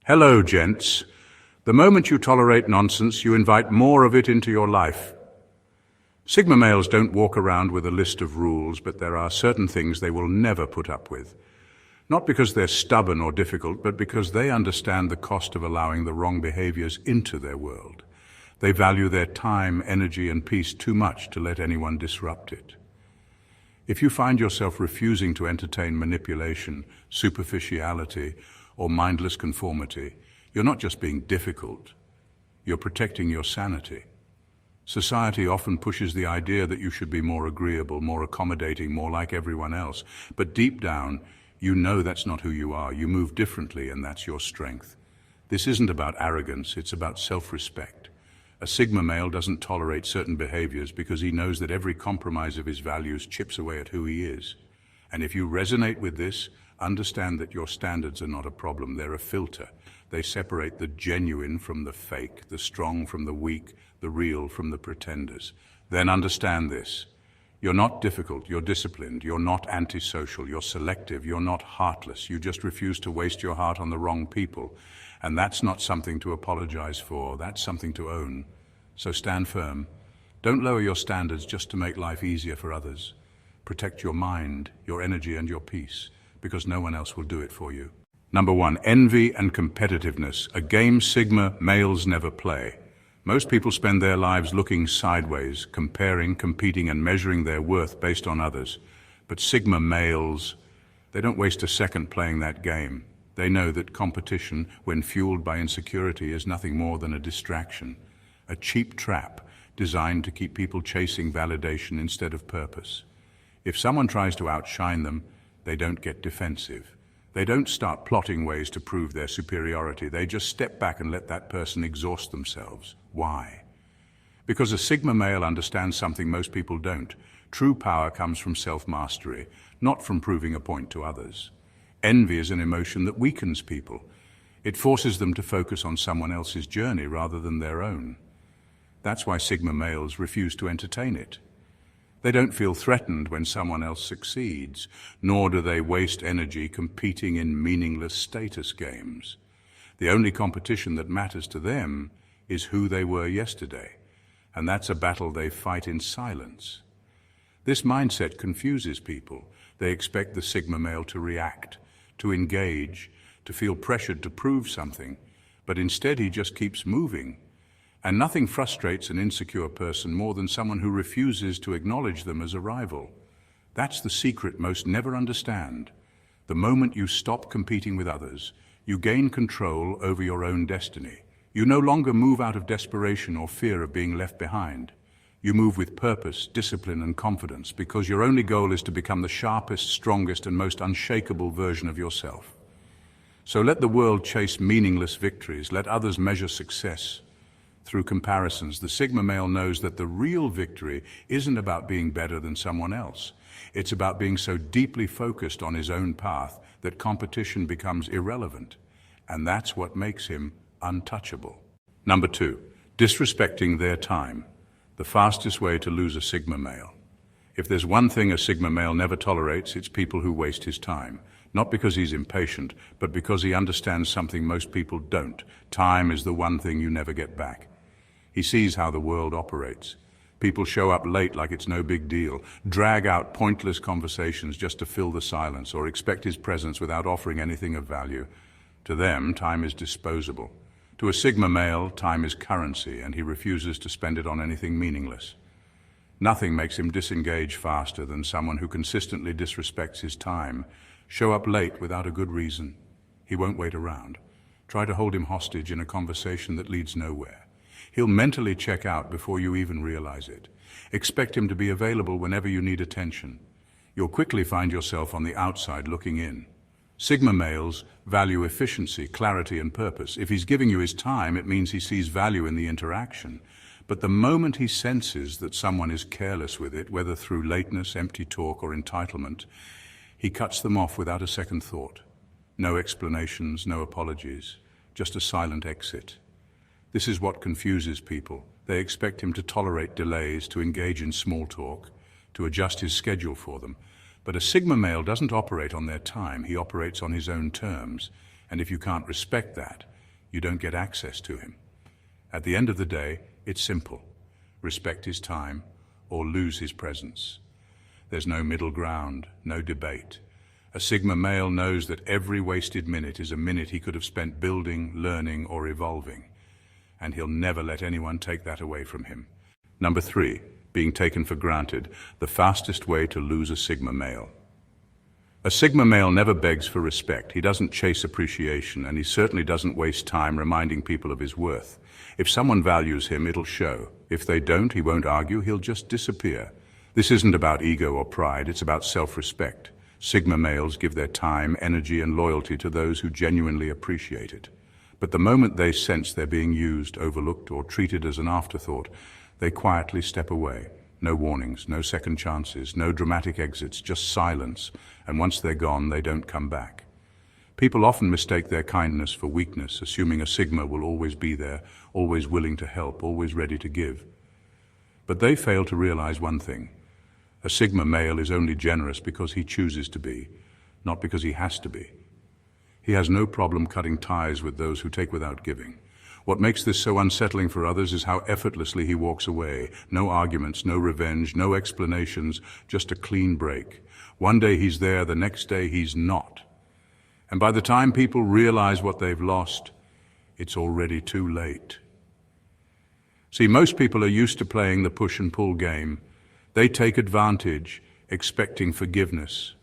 Hello, gents. The moment you tolerate nonsense, you invite more of it into your life. Sigma males don't walk around with a list of rules, but there are certain things they will never put up with. Not because they're stubborn or difficult, but because they understand the cost of allowing the wrong behaviors into their world. They value their time, energy, and peace too much to let anyone disrupt it. If you find yourself refusing to entertain manipulation, superficiality, or mindless conformity, you're not just being difficult, you're protecting your sanity. Society often pushes the idea that you should be more agreeable, more accommodating, more like everyone else. But deep down, you know that's not who you are. You move differently, and that's your strength. This isn't about arrogance, it's about self-respect. A Sigma male doesn't tolerate certain behaviors because he knows that every compromise of his values chips away at who he is. And if you resonate with this, understand that your standards are not a problem, they're a filter. They separate the genuine from the fake, the strong from the weak, the real from the pretenders. Then understand this. You're not difficult, you're disciplined, you're not antisocial, you're selective, you're not heartless. You just refuse to waste your heart on the wrong people. And that's not something to apologize for, that's something to own. So stand firm. Don't lower your standards just to make life easier for others. Protect your mind, your energy, and your peace, because no one else will do it for you. Number 1, envy and competitiveness, a game Sigma males never play. Most people spend their lives looking sideways, comparing, competing, and measuring their worth based on others. But Sigma males, they don't waste a second playing that game. They know that competition, when fueled by insecurity, is nothing more than a distraction, a cheap trap designed to keep people chasing validation instead of purpose. If someone tries to outshine them, they don't get defensive. They don't start plotting ways to prove their superiority. They just step back and let that person exhaust themselves. Why? Because a Sigma male understands something most people don't. True power comes from self-mastery, not from proving a point to others. Envy is an emotion that weakens people. It forces them to focus on someone else's journey rather than their own. That's why Sigma males refuse to entertain it. They don't feel threatened when someone else succeeds, nor do they waste energy competing in meaningless status games. The only competition that matters to them is who they were yesterday, and that's a battle they fight in silence. This mindset confuses people. They expect the Sigma male to react, to engage, to feel pressured to prove something, but instead he just keeps moving. And nothing frustrates an insecure person more than someone who refuses to acknowledge them as a rival. That's the secret most never understand. The moment you stop competing with others, you gain control over your own destiny. You no longer move out of desperation or fear of being left behind. You move with purpose, discipline, and confidence because your only goal is to become the sharpest, strongest, and most unshakable version of yourself. So let the world chase meaningless victories. Let others measure success through comparisons. The Sigma male knows that the real victory isn't about being better than someone else. It's about being so deeply focused on his own path that competition becomes irrelevant. And that's what makes him untouchable. Number 2, disrespecting their time. The fastest way to lose a Sigma male. If there's one thing a Sigma male never tolerates, it's people who waste his time. Not because he's impatient, but because he understands something most people don't. Time is the one thing you never get back. He sees how the world operates. People show up late like it's no big deal, drag out pointless conversations just to fill the silence, or expect his presence without offering anything of value. To them, time is disposable. To a Sigma male, time is currency, and he refuses to spend it on anything meaningless. Nothing makes him disengage faster than someone who consistently disrespects his time. Show up late without a good reason. He won't wait around. Try to hold him hostage in a conversation that leads nowhere. He'll mentally check out before you even realize it. Expect him to be available whenever you need attention. You'll quickly find yourself on the outside looking in. Sigma males value efficiency, clarity, and purpose. If he's giving you his time, it means he sees value in the interaction. But the moment he senses that someone is careless with it, whether through lateness, empty talk, or entitlement, he cuts them off without a second thought. No explanations, no apologies, just a silent exit. This is what confuses people. They expect him to tolerate delays, to engage in small talk, to adjust his schedule for them. But a Sigma male doesn't operate on their time, he operates on his own terms. And if you can't respect that, you don't get access to him. At the end of the day, it's simple. Respect his time or lose his presence. There's no middle ground, no debate. A Sigma male knows that every wasted minute is a minute he could have spent building, learning, or evolving. And he'll never let anyone take that away from him. Number 3, being taken for granted, the fastest way to lose a Sigma male. A Sigma male never begs for respect. He doesn't chase appreciation, and he certainly doesn't waste time reminding people of his worth. If someone values him, it'll show. If they don't, he won't argue, he'll just disappear. This isn't about ego or pride, it's about self-respect. Sigma males give their time, energy, and loyalty to those who genuinely appreciate it. But the moment they sense they're being used, overlooked, or treated as an afterthought, they quietly step away. No warnings, no second chances, no dramatic exits, just silence, and once they're gone, they don't come back. People often mistake their kindness for weakness, assuming a Sigma will always be there, always willing to help, always ready to give. But they fail to realize one thing. A Sigma male is only generous because he chooses to be, not because he has to be. He has no problem cutting ties with those who take without giving. What makes this so unsettling for others is how effortlessly he walks away. No arguments, no revenge, no explanations, just a clean break. One day he's there, the next day he's not. And by the time people realize what they've lost, it's already too late. See, most people are used to playing the push and pull game. They take advantage, expecting forgiveness.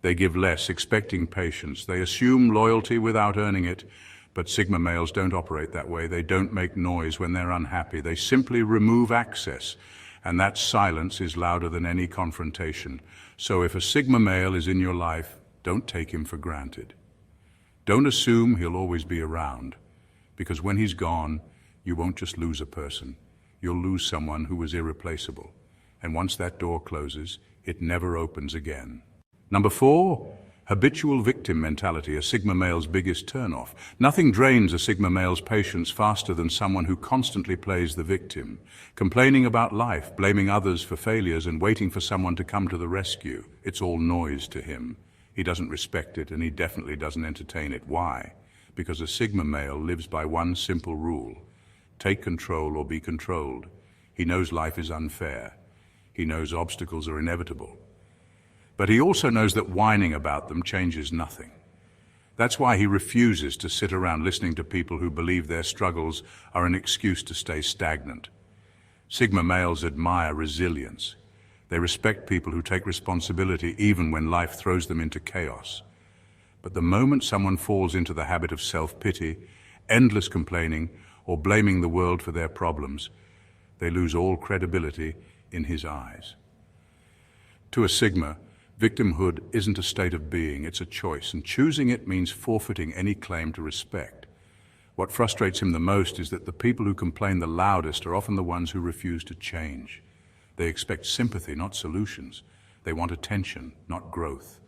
They give less, expecting patience. They assume loyalty without earning it. But Sigma males don't operate that way. They don't make noise when they're unhappy. They simply remove access, and that silence is louder than any confrontation. So if a Sigma male is in your life, don't take him for granted. Don't assume he'll always be around, because when he's gone, you won't just lose a person. You'll lose someone who was irreplaceable. And once that door closes, it never opens again. Number 4, habitual victim mentality, a Sigma male's biggest turnoff. Nothing drains a Sigma male's patience faster than someone who constantly plays the victim, complaining about life, blaming others for failures, and waiting for someone to come to the rescue. It's all noise to him. He doesn't respect it, and he definitely doesn't entertain it. Why? Because a Sigma male lives by one simple rule: take control or be controlled. He knows life is unfair. He knows obstacles are inevitable. But he also knows that whining about them changes nothing. That's why he refuses to sit around listening to people who believe their struggles are an excuse to stay stagnant. Sigma males admire resilience. They respect people who take responsibility even when life throws them into chaos. But the moment someone falls into the habit of self-pity, endless complaining, or blaming the world for their problems, they lose all credibility in his eyes. To a Sigma, victimhood isn't a state of being, it's a choice, and choosing it means forfeiting any claim to respect. What frustrates him the most is that the people who complain the loudest are often the ones who refuse to change. They expect sympathy, not solutions. They want attention, not growth.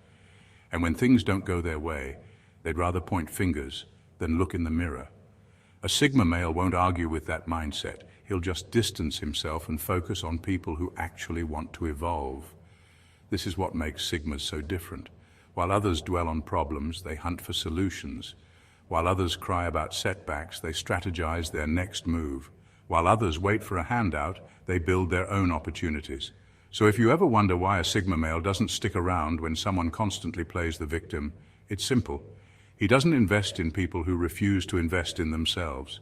And when things don't go their way, they'd rather point fingers than look in the mirror. A Sigma male won't argue with that mindset. He'll just distance himself and focus on people who actually want to evolve. This is what makes Sigmas so different. While others dwell on problems, they hunt for solutions. While others cry about setbacks, they strategize their next move. While others wait for a handout, they build their own opportunities. So if you ever wonder why a Sigma male doesn't stick around when someone constantly plays the victim, it's simple. He doesn't invest in people who refuse to invest in themselves.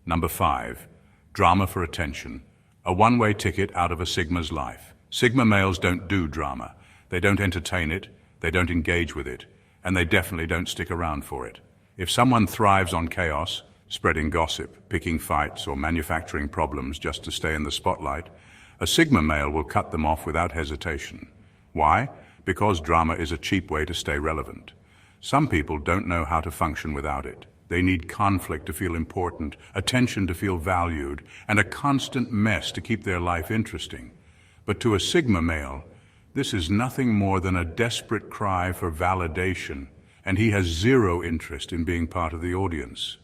Number 5, drama for attention. A one-way ticket out of a Sigma's life. Sigma males don't do drama. They don't entertain it, they don't engage with it, and they definitely don't stick around for it. If someone thrives on chaos, spreading gossip, picking fights, or manufacturing problems just to stay in the spotlight, a Sigma male will cut them off without hesitation. Why? Because drama is a cheap way to stay relevant. Some people don't know how to function without it. They need conflict to feel important, attention to feel valued, and a constant mess to keep their life interesting. But to a Sigma male, this is nothing more than a desperate cry for validation, and he has zero interest in being part of the audience.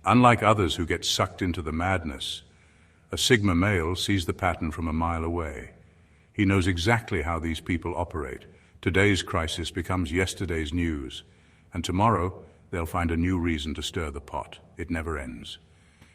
Unlike others who get sucked into the madness, a Sigma male sees the pattern from a mile away. He knows exactly how these people operate. Today's crisis becomes yesterday's news, and tomorrow they'll find a new reason to stir the pot. It never ends.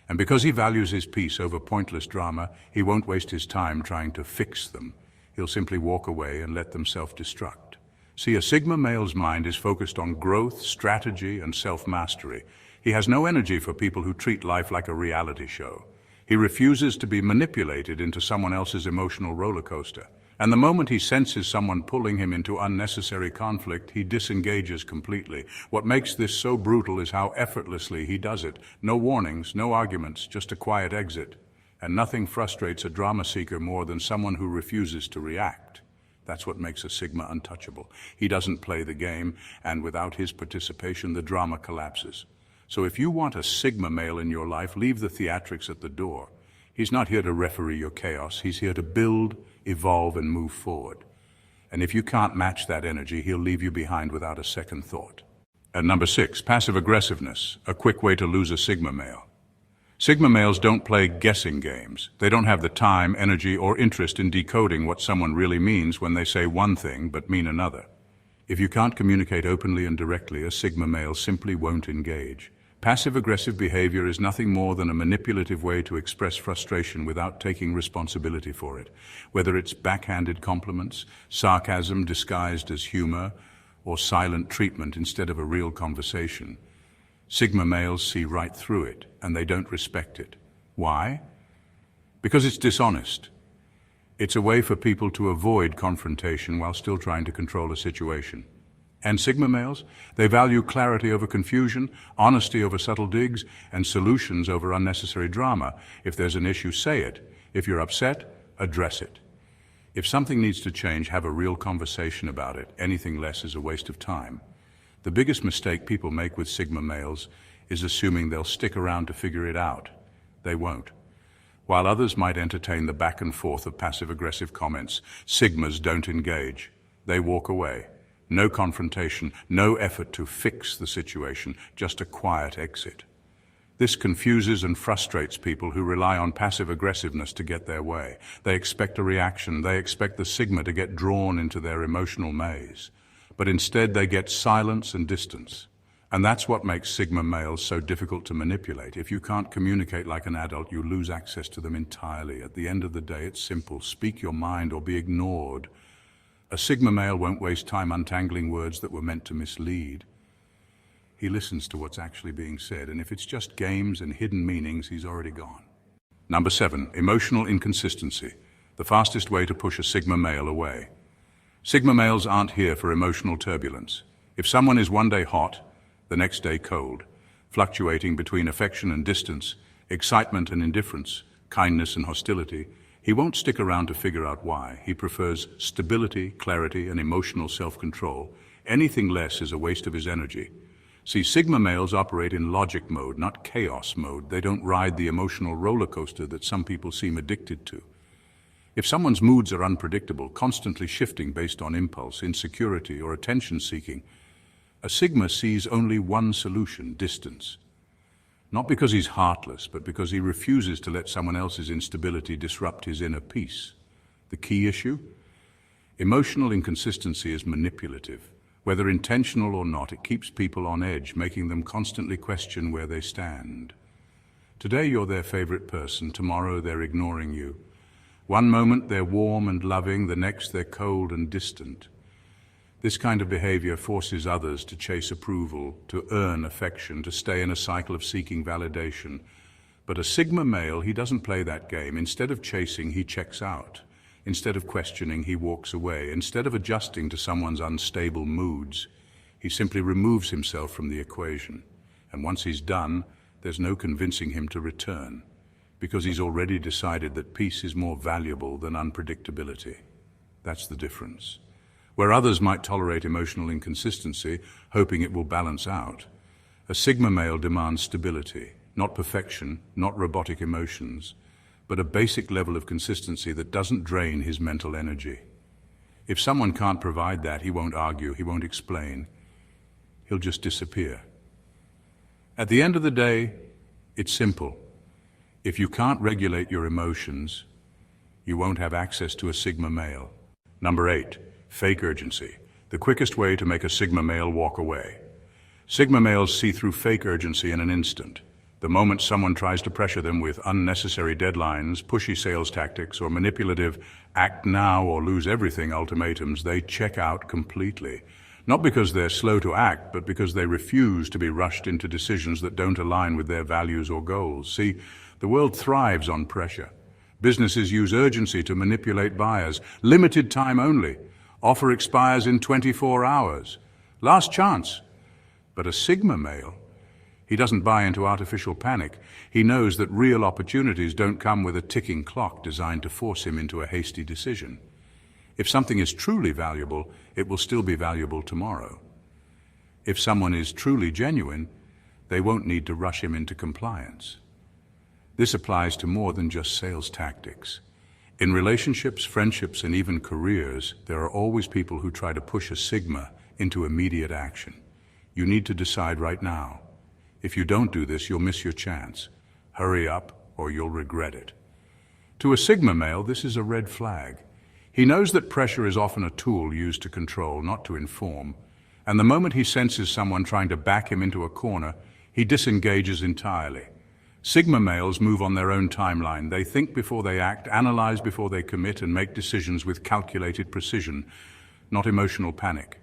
And because he values his peace over pointless drama, he won't waste his time trying to fix them. He'll simply walk away and let them self-destruct. See, a Sigma male's mind is focused on growth, strategy, and self-mastery. He has no energy for people who treat life like a reality show. He refuses to be manipulated into someone else's emotional roller coaster. And the moment he senses someone pulling him into unnecessary conflict, he disengages completely. What makes this so brutal is how effortlessly he does it. No warnings, no arguments, just a quiet exit. And nothing frustrates a drama seeker more than someone who refuses to react. That's what makes a Sigma untouchable. He doesn't play the game, and without his participation, the drama collapses. So if you want a Sigma male in your life, leave the theatrics at the door. He's not here to referee your chaos. He's here to build, evolve, and move forward. And if you can't match that energy, he'll leave you behind without a second thought. And number 6, passive aggressiveness, a quick way to lose a Sigma male. Sigma males don't play guessing games. They don't have the time, energy, or interest in decoding what someone really means when they say one thing but mean another. If you can't communicate openly and directly, a Sigma male simply won't engage. Passive-aggressive behavior is nothing more than a manipulative way to express frustration without taking responsibility for it. Whether it's backhanded compliments, sarcasm disguised as humor, or silent treatment instead of a real conversation, Sigma males see right through it, and they don't respect it. Why? Because it's dishonest. It's a way for people to avoid confrontation while still trying to control a situation. And Sigma males, they value clarity over confusion, honesty over subtle digs, and solutions over unnecessary drama. If there's an issue, say it. If you're upset, address it. If something needs to change, have a real conversation about it. Anything less is a waste of time. The biggest mistake people make with Sigma males is assuming they'll stick around to figure it out. They won't. While others might entertain the back and forth of passive-aggressive comments, Sigmas don't engage. They walk away. No confrontation, no effort to fix the situation, just a quiet exit. This confuses and frustrates people who rely on passive aggressiveness to get their way. They expect a reaction. They expect the Sigma to get drawn into their emotional maze. But instead they get silence and distance. And that's what makes Sigma males so difficult to manipulate. If you can't communicate like an adult, you lose access to them entirely. At the end of the day, it's simple. Speak your mind or be ignored. A Sigma male won't waste time untangling words that were meant to mislead. He listens to what's actually being said, and if it's just games and hidden meanings, he's already gone. Number 7, emotional inconsistency, the fastest way to push a Sigma male away. Sigma males aren't here for emotional turbulence. If someone is one day hot, the next day cold, fluctuating between affection and distance, excitement and indifference, kindness and hostility, he won't stick around to figure out why. He prefers stability, clarity, and emotional self-control. Anything less is a waste of his energy. See, Sigma males operate in logic mode, not chaos mode. They don't ride the emotional roller coaster that some people seem addicted to. If someone's moods are unpredictable, constantly shifting based on impulse, insecurity, or attention-seeking, a Sigma sees only one solution: distance. Not because he's heartless, but because he refuses to let someone else's instability disrupt his inner peace. The key issue? Emotional inconsistency is manipulative. Whether intentional or not, it keeps people on edge, making them constantly question where they stand. Today you're their favorite person, tomorrow they're ignoring you. One moment they're warm and loving, the next they're cold and distant. This kind of behavior forces others to chase approval, to earn affection, to stay in a cycle of seeking validation. But a Sigma male, he doesn't play that game. Instead of chasing, he checks out. Instead of questioning, he walks away. Instead of adjusting to someone's unstable moods, he simply removes himself from the equation. And once he's done, there's no convincing him to return, because he's already decided that peace is more valuable than unpredictability. That's the difference. Where others might tolerate emotional inconsistency, hoping it will balance out, a Sigma male demands stability, not perfection, not robotic emotions, but a basic level of consistency that doesn't drain his mental energy. If someone can't provide that, he won't argue, he won't explain, he'll just disappear. At the end of the day, it's simple. If you can't regulate your emotions, you won't have access to a Sigma male. Number 8. Fake urgency, the quickest way to make a Sigma male walk away. Sigma males see through fake urgency in an instant. The moment someone tries to pressure them with unnecessary deadlines, pushy sales tactics, or manipulative act now or lose everything ultimatums, they check out completely. Not because they're slow to act, but because they refuse to be rushed into decisions that don't align with their values or goals. See, the world thrives on pressure. Businesses use urgency to manipulate buyers. Limited time only. Offer expires in 24 hours. Last chance. But a Sigma male, he doesn't buy into artificial panic. He knows that real opportunities don't come with a ticking clock designed to force him into a hasty decision. If something is truly valuable, it will still be valuable tomorrow. If someone is truly genuine, they won't need to rush him into compliance. This applies to more than just sales tactics. In relationships, friendships, and even careers, there are always people who try to push a Sigma into immediate action. You need to decide right now. If you don't do this, you'll miss your chance. Hurry up, or you'll regret it. To a Sigma male, this is a red flag. He knows that pressure is often a tool used to control, not to inform. And the moment he senses someone trying to back him into a corner, he disengages entirely. Sigma males move on their own timeline. They think before they act, analyze before they commit, and make decisions with calculated precision, not emotional panic.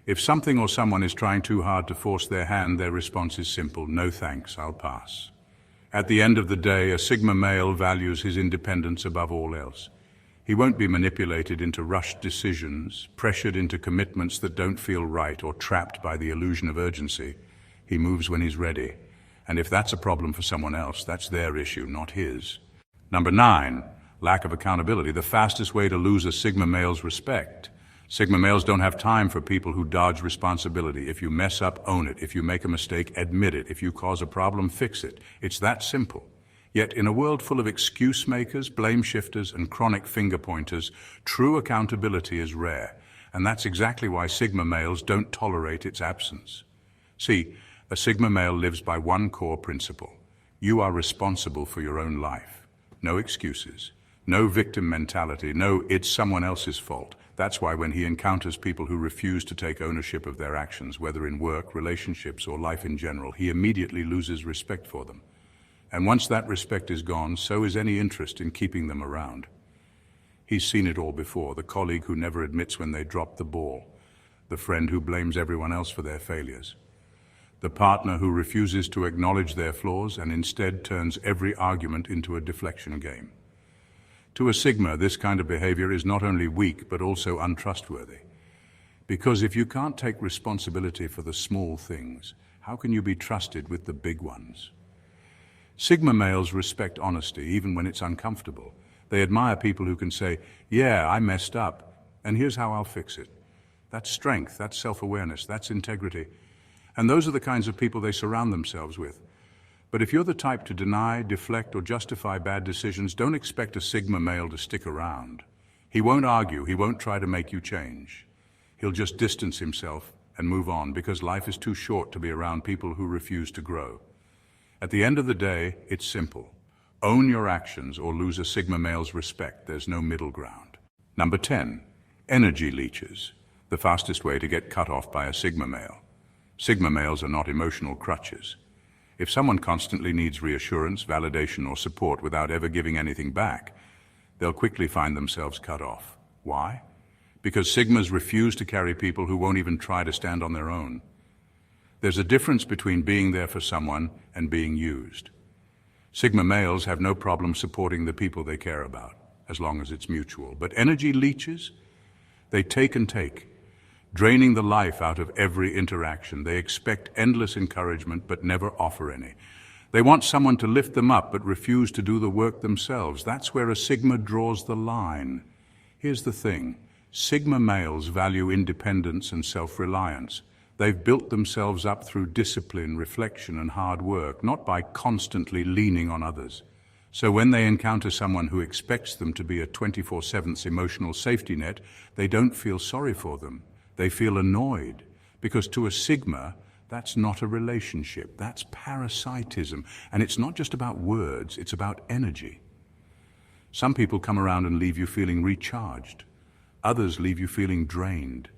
If something or someone is trying too hard to force their hand, their response is simple: no thanks, I'll pass. At the end of the day, a Sigma male values his independence above all else. He won't be manipulated into rushed decisions, pressured into commitments that don't feel right, or trapped by the illusion of urgency. He moves when he's ready. And if that's a problem for someone else, that's their issue, not his. Number 9, lack of accountability. The fastest way to lose a Sigma male's respect. Sigma males don't have time for people who dodge responsibility. If you mess up, own it. If you make a mistake, admit it. If you cause a problem, fix it. It's that simple. Yet in a world full of excuse makers, blame shifters, and chronic finger pointers, true accountability is rare. And that's exactly why Sigma males don't tolerate its absence. See, a Sigma male lives by one core principle. You are responsible for your own life. No excuses. No victim mentality. No, it's someone else's fault. That's why when he encounters people who refuse to take ownership of their actions, whether in work, relationships, or life in general, he immediately loses respect for them. And once that respect is gone, so is any interest in keeping them around. He's seen it all before: the colleague who never admits when they drop the ball, the friend who blames everyone else for their failures, the partner who refuses to acknowledge their flaws and instead turns every argument into a deflection game. To a Sigma, this kind of behavior is not only weak, but also untrustworthy. Because if you can't take responsibility for the small things, how can you be trusted with the big ones? Sigma males respect honesty, even when it's uncomfortable. They admire people who can say, yeah, I messed up, and here's how I'll fix it. That's strength, that's self-awareness, that's integrity. And those are the kinds of people they surround themselves with. But if you're the type to deny, deflect, or justify bad decisions, don't expect a Sigma male to stick around. He won't argue, he won't try to make you change. He'll just distance himself and move on, because life is too short to be around people who refuse to grow. At the end of the day, it's simple. Own your actions or lose a Sigma male's respect. There's no middle ground. Number 10, energy leeches. The fastest way to get cut off by a Sigma male. Sigma males are not emotional crutches. If someone constantly needs reassurance, validation, or support without ever giving anything back, they'll quickly find themselves cut off. Why? Because Sigmas refuse to carry people who won't even try to stand on their own. There's a difference between being there for someone and being used. Sigma males have no problem supporting the people they care about, as long as it's mutual. But energy leeches, they take and take, draining the life out of every interaction. They expect endless encouragement, but never offer any. They want someone to lift them up, but refuse to do the work themselves. That's where a Sigma draws the line. Here's the thing. Sigma males value independence and self-reliance. They've built themselves up through discipline, reflection, and hard work, not by constantly leaning on others. So when they encounter someone who expects them to be a 24/7 emotional safety net, they don't feel sorry for them. They feel annoyed, because to a Sigma, that's not a relationship, that's parasitism. And it's not just about words, it's about energy. Some people come around and leave you feeling recharged. Others leave you feeling drained.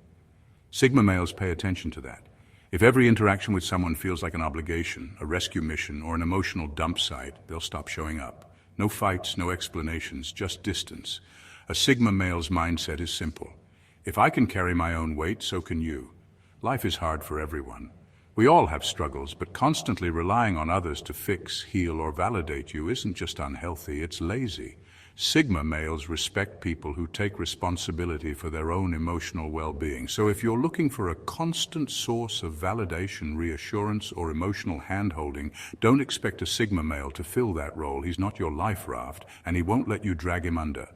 Sigma males pay attention to that. If every interaction with someone feels like an obligation, a rescue mission, or an emotional dump site, they'll stop showing up. No fights, no explanations, just distance. A Sigma male's mindset is simple. If I can carry my own weight, so can you. Life is hard for everyone. We all have struggles, but constantly relying on others to fix, heal, or validate you isn't just unhealthy, it's lazy. Sigma males respect people who take responsibility for their own emotional well-being. So if you're looking for a constant source of validation, reassurance, or emotional hand-holding, don't expect a Sigma male to fill that role. He's not your life raft, and he won't let you drag him under.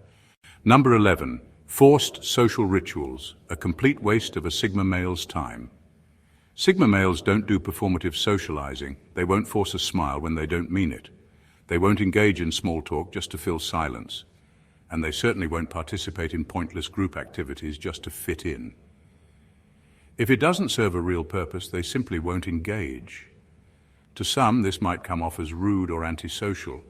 Number 11. Forced social rituals, a complete waste of a Sigma male's time. Sigma males don't do performative socializing. They won't force a smile when they don't mean it. They won't engage in small talk just to fill silence. And they certainly won't participate in pointless group activities just to fit in. If it doesn't serve a real purpose, they simply won't engage. To some, this might come off as rude or antisocial,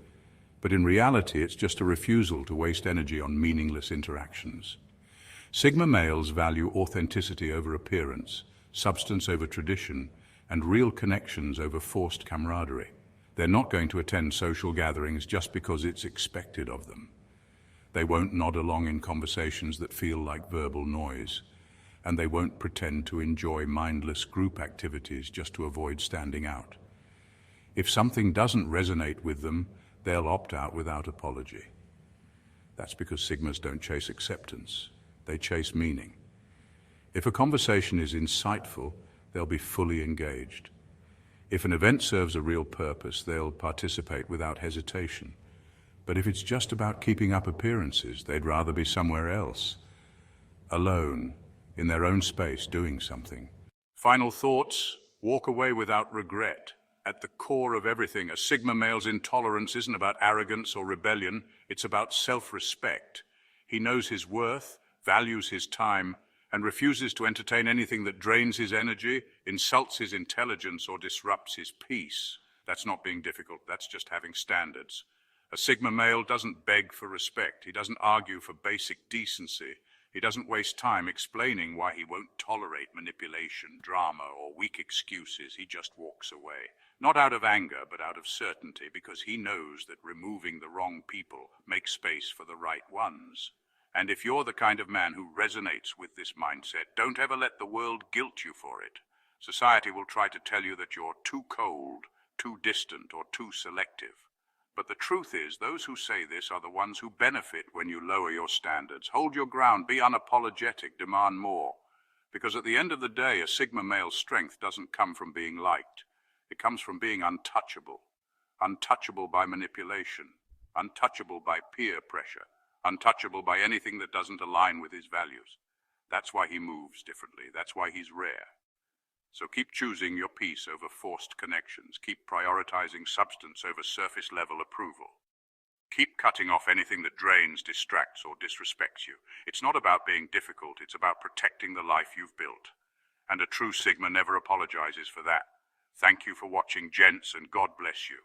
but in reality, it's just a refusal to waste energy on meaningless interactions. Sigma males value authenticity over appearance, substance over tradition, and real connections over forced camaraderie. They're not going to attend social gatherings just because it's expected of them. They won't nod along in conversations that feel like verbal noise, and they won't pretend to enjoy mindless group activities just to avoid standing out. If something doesn't resonate with them, they'll opt out without apology. That's because Sigmas don't chase acceptance, they chase meaning. If a conversation is insightful, they'll be fully engaged. If an event serves a real purpose, they'll participate without hesitation. But if it's just about keeping up appearances, they'd rather be somewhere else, alone, in their own space, doing something. Final thoughts: walk away without regret. At the core of everything, a Sigma male's intolerance isn't about arrogance or rebellion, it's about self-respect. He knows his worth, values his time, and refuses to entertain anything that drains his energy, insults his intelligence, or disrupts his peace. That's not being difficult, that's just having standards. A Sigma male doesn't beg for respect, he doesn't argue for basic decency, he doesn't waste time explaining why he won't tolerate manipulation, drama, or weak excuses. He just walks away. Not out of anger, but out of certainty, because he knows that removing the wrong people makes space for the right ones. And if you're the kind of man who resonates with this mindset, don't ever let the world guilt you for it. Society will try to tell you that you're too cold, too distant, or too selective. But the truth is, those who say this are the ones who benefit when you lower your standards. Hold your ground, be unapologetic, demand more. Because at the end of the day, a Sigma male's strength doesn't come from being liked. It comes from being untouchable. Untouchable by manipulation. Untouchable by peer pressure. Untouchable by anything that doesn't align with his values. That's why he moves differently. That's why he's rare. So keep choosing your peace over forced connections. Keep prioritizing substance over surface-level approval. Keep cutting off anything that drains, distracts, or disrespects you. It's not about being difficult. It's about protecting the life you've built. And a true Sigma never apologizes for that. Thank you for watching, gents, and God bless you.